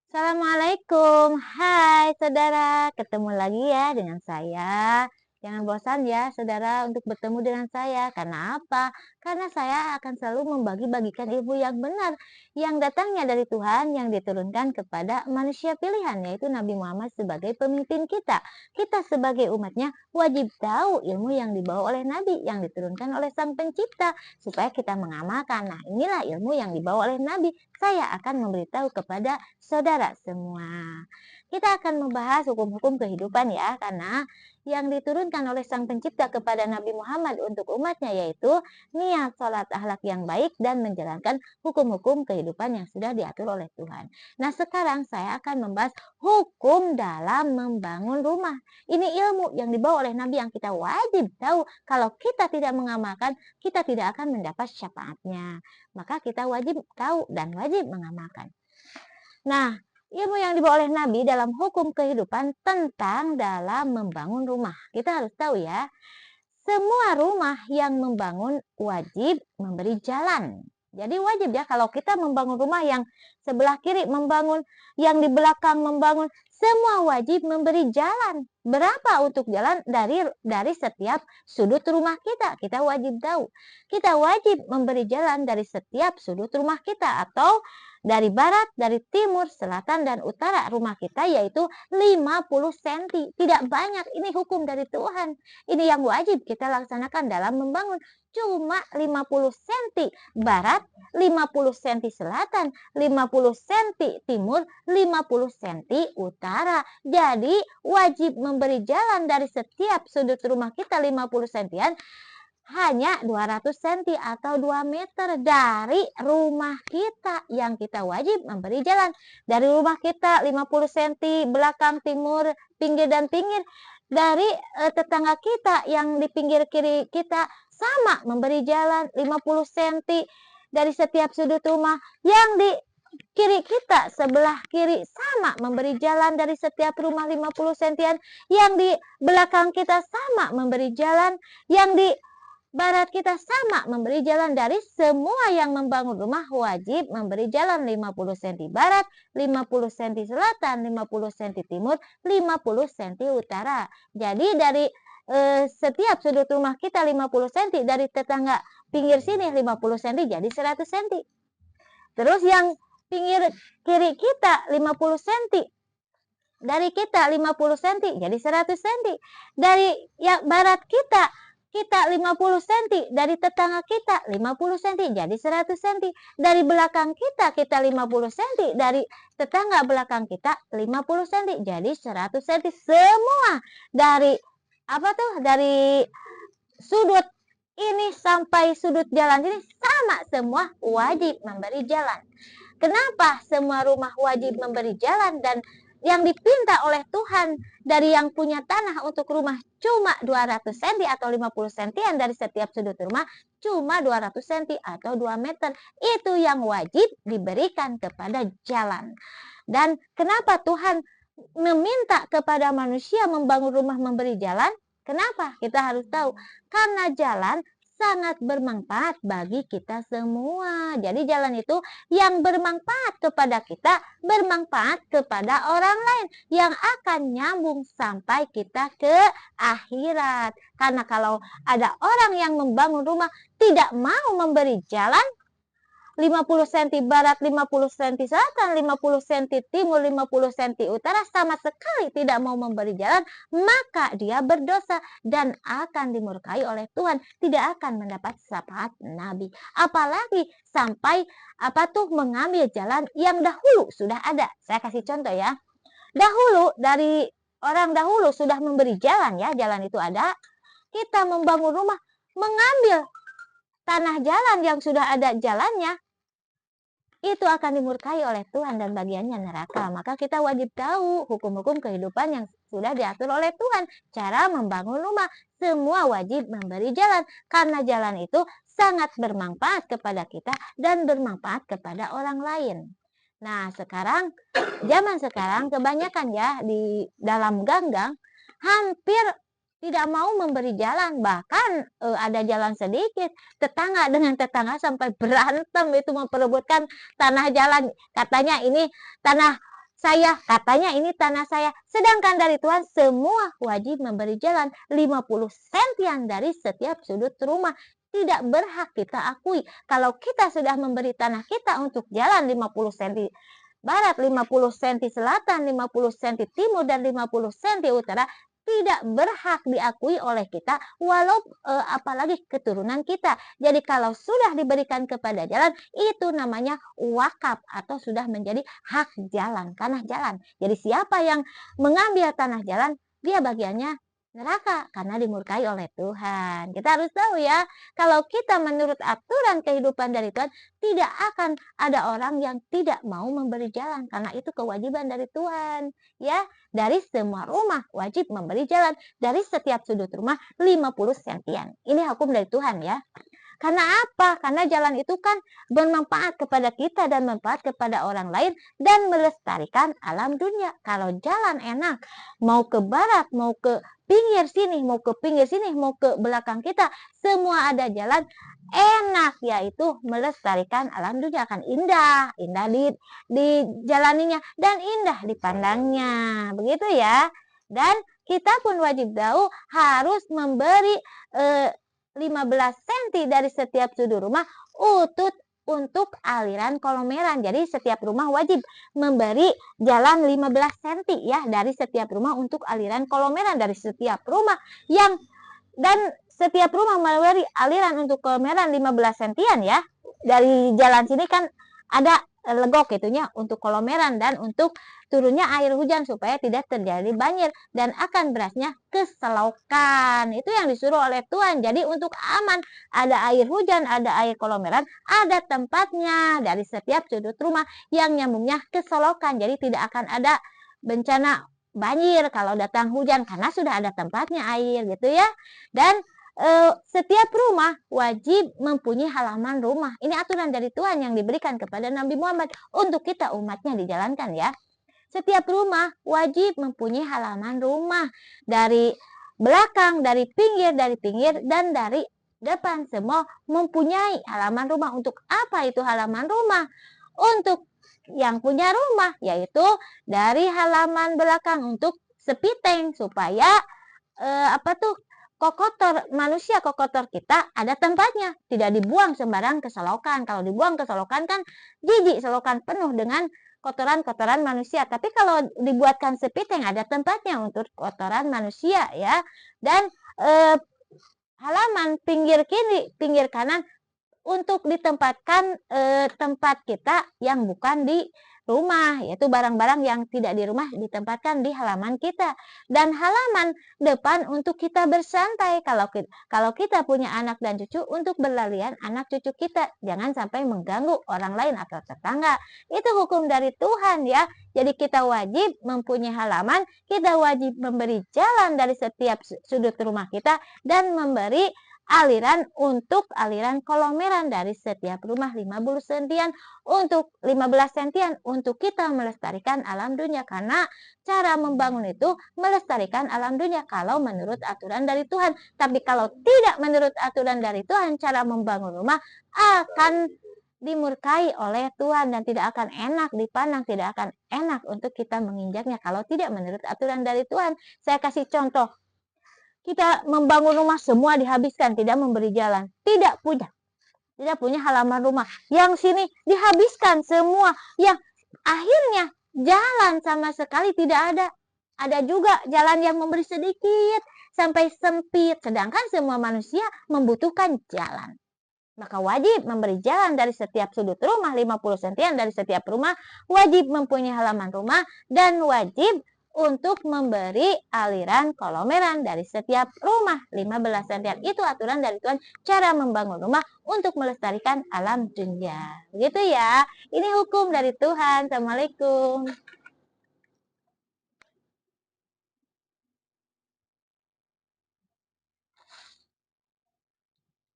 Assalamualaikum. Hai saudara, ketemu lagi ya dengan saya. Jangan bosan ya saudara untuk bertemu dengan saya. Karena apa? Karena saya akan selalu membagi-bagikan ilmu yang benar. Yang datangnya dari Tuhan yang diturunkan kepada manusia pilihan. Yaitu Nabi Muhammad sebagai pemimpin kita. Kita sebagai umatnya wajib tahu ilmu yang dibawa oleh Nabi. Yang diturunkan oleh Sang Pencipta. Supaya kita mengamalkan. Nah inilah ilmu yang dibawa oleh Nabi. Saya akan memberitahu kepada saudara semua. Kita akan membahas hukum-hukum kehidupan ya, karena yang diturunkan oleh Sang Pencipta kepada Nabi Muhammad untuk umatnya yaitu niat, sholat, akhlak yang baik, dan menjalankan hukum-hukum kehidupan yang sudah diatur oleh Tuhan. Nah sekarang saya akan membahas hukum dalam membangun rumah. Ini ilmu yang dibawa oleh Nabi yang kita wajib tahu. Kalau kita tidak mengamalkan, kita tidak akan mendapat syafaatnya. Maka kita wajib tahu dan wajib mengamalkan. Nah, ilmu yang dibawa oleh Nabi dalam hukum kehidupan tentang dalam membangun rumah. Kita harus tahu ya, semua rumah yang membangun wajib memberi jalan. Jadi wajib ya kalau kita membangun rumah yang sebelah kiri membangun, yang di belakang membangun, semua wajib memberi jalan. Berapa untuk jalan dari setiap sudut rumah kita? Kita wajib tahu. Kita wajib memberi jalan dari setiap sudut rumah kita atau dari barat, dari timur, selatan, dan utara rumah kita yaitu 50 cm. Tidak banyak, ini hukum dari Tuhan. Ini yang wajib kita laksanakan dalam membangun. Cuma 50 cm barat, 50 cm selatan, 50 cm timur, 50 cm utara. Jadi wajib memberi jalan dari setiap sudut rumah kita 50 cm hanya 200 cm atau 2 meter dari rumah kita yang kita wajib memberi jalan. Dari rumah kita 50 cm belakang, timur, pinggir, dan pinggir. Dari tetangga kita yang di pinggir kiri kita sama memberi jalan 50 cm dari setiap sudut rumah. Yang di kiri kita sebelah kiri sama memberi jalan dari setiap rumah 50 cm. Yang di belakang kita sama memberi jalan. Yang di barat kita sama memberi jalan. Dari semua yang membangun rumah wajib memberi jalan 50 cm barat, 50 cm selatan, 50 cm timur, 50 cm utara. Jadi dari setiap sudut rumah kita 50 cm, dari tetangga pinggir sini 50 cm jadi 100 cm. Terus yang pinggir kiri kita 50 cm, dari kita 50 cm jadi 100 cm. Dari yang barat kita 50 cm, dari tetangga kita 50 cm jadi 100 cm. Dari belakang kita 50 cm, dari tetangga belakang kita 50 cm jadi 100 cm. Semua dari dari sudut ini sampai sudut jalan ini sama, semua wajib memberi jalan. Kenapa semua rumah wajib memberi jalan dan yang dipinta oleh Tuhan dari yang punya tanah untuk rumah cuma 200 cm atau 50 cm dari setiap sudut rumah, cuma 200 cm atau 2 meter. Itu yang wajib diberikan kepada jalan. Dan kenapa Tuhan meminta kepada manusia membangun rumah memberi jalan? Kenapa? Kita harus tahu. Karena jalan sangat bermanfaat bagi kita semua. Jadi jalan itu yang bermanfaat kepada kita, bermanfaat kepada orang lain, yang akan nyambung sampai kita ke akhirat. Karena kalau ada orang yang membangun rumah tidak mau memberi jalan, 50 cm barat, 50 cm selatan, 50 cm timur, 50 cm utara, sama sekali tidak mau memberi jalan, maka dia berdosa dan akan dimurkai oleh Tuhan, tidak akan mendapat syafaat Nabi. Apalagi sampai mengambil jalan yang dahulu sudah ada. Saya kasih contoh ya. Dahulu dari orang dahulu sudah memberi jalan ya, jalan itu ada. Kita membangun rumah, mengambil tanah jalan yang sudah ada jalannya, itu akan dimurkai oleh Tuhan dan bagiannya neraka. Maka kita wajib tahu hukum-hukum kehidupan yang sudah diatur oleh Tuhan. Cara membangun rumah, semua wajib memberi jalan. Karena jalan itu sangat bermanfaat kepada kita dan bermanfaat kepada orang lain. Nah sekarang, zaman sekarang kebanyakan ya di dalam ganggang hampir tidak mau memberi jalan, bahkan ada jalan sedikit, tetangga dengan tetangga sampai berantem itu memperebutkan tanah jalan. Katanya ini tanah katanya ini tanah saya. Sedangkan dari Tuhan semua wajib memberi jalan 50 sentian dari setiap sudut rumah. Tidak berhak kita akui. Kalau kita sudah memberi tanah kita untuk jalan 50 senti barat, 50 senti selatan, 50 senti timur, dan 50 senti utara, tidak berhak diakui oleh kita, walau apalagi keturunan kita. Jadi kalau sudah diberikan kepada jalan, itu namanya wakaf atau sudah menjadi hak jalan, tanah jalan. Jadi siapa yang mengambil tanah jalan, dia bagiannya neraka karena dimurkai oleh Tuhan. Kita harus tahu ya, kalau kita menurut aturan kehidupan dari Tuhan, tidak akan ada orang yang tidak mau memberi jalan karena itu kewajiban dari Tuhan. Ya, dari semua rumah wajib memberi jalan, dari setiap sudut rumah 50 sentian. Ini hukum dari Tuhan ya. Karena apa? Karena jalan itu kan bermanfaat kepada kita dan manfaat kepada orang lain dan melestarikan alam dunia. Kalau jalan enak, mau ke barat, mau ke pinggir sini, mau ke pinggir sini, mau ke belakang kita, semua ada jalan enak, yaitu melestarikan alam dunia, akan indah dijalaninya dan indah dipandangnya. Begitu ya. Dan kita pun wajib tahu harus memberi 15 senti dari setiap sudut rumah untuk aliran kolomeran. Jadi setiap rumah wajib memberi jalan 15 senti ya dari setiap rumah untuk aliran kolomeran dari setiap rumah dan setiap rumah memberi aliran untuk kolomeran 15 sentian ya. Dari jalan sini kan ada legok itunya untuk kolomeran dan untuk turunnya air hujan supaya tidak terjadi banjir dan akan berasnya ke selokan. Itu yang disuruh oleh Tuhan. Jadi untuk aman, ada air hujan, ada air kolomeran, ada tempatnya dari setiap sudut rumah yang nyambungnya ke selokan. Jadi tidak akan ada bencana banjir kalau datang hujan karena sudah ada tempatnya air gitu ya. Dan setiap rumah wajib mempunyai halaman rumah. Ini aturan dari Tuhan yang diberikan kepada Nabi Muhammad untuk kita umatnya dijalankan ya. Setiap rumah wajib mempunyai halaman rumah. Dari belakang, dari pinggir, dan dari depan. Semua mempunyai halaman rumah. Untuk apa itu halaman rumah? Untuk yang punya rumah, yaitu dari halaman belakang untuk sepiteng supaya kokotor kita ada tempatnya, tidak dibuang sembarang ke selokan. Kalau dibuang ke selokan kan jijik, selokan penuh dengan kotoran-kotoran manusia. Tapi kalau dibuatkan sepiteng ada tempatnya untuk kotoran manusia ya. Dan halaman pinggir kiri, pinggir kanan untuk ditempatkan tempat kita yang bukan di rumah, yaitu barang-barang yang tidak di rumah ditempatkan di halaman kita. Dan halaman depan untuk kita bersantai. Kalau kita punya anak dan cucu, untuk berlarian anak cucu kita, jangan sampai mengganggu orang lain atau tetangga. Itu hukum dari Tuhan ya. Jadi kita wajib mempunyai halaman, kita wajib memberi jalan dari setiap sudut rumah kita dan memberi aliran kolomeran dari setiap rumah 15 sentian untuk 15 sentian untuk kita melestarikan alam dunia. Karena cara membangun itu melestarikan alam dunia kalau menurut aturan dari Tuhan. Tapi kalau tidak menurut aturan dari Tuhan, cara membangun rumah akan dimurkai oleh Tuhan dan tidak akan enak dipandang, tidak akan enak untuk kita menginjaknya kalau tidak menurut aturan dari Tuhan. Saya kasih contoh. Kita membangun rumah semua dihabiskan, tidak memberi jalan, tidak punya halaman rumah. Yang sini dihabiskan semua, yang akhirnya jalan sama sekali tidak ada. Ada juga jalan yang memberi sedikit sampai sempit, sedangkan semua manusia membutuhkan jalan. Maka wajib memberi jalan dari setiap sudut rumah, 50 sentian dari setiap rumah, wajib mempunyai halaman rumah, dan wajib untuk memberi aliran kolomeran dari setiap rumah 15 sentian. Itu aturan dari Tuhan cara membangun rumah untuk melestarikan alam dunia. Begitu ya. Ini hukum dari Tuhan. Assalamualaikum.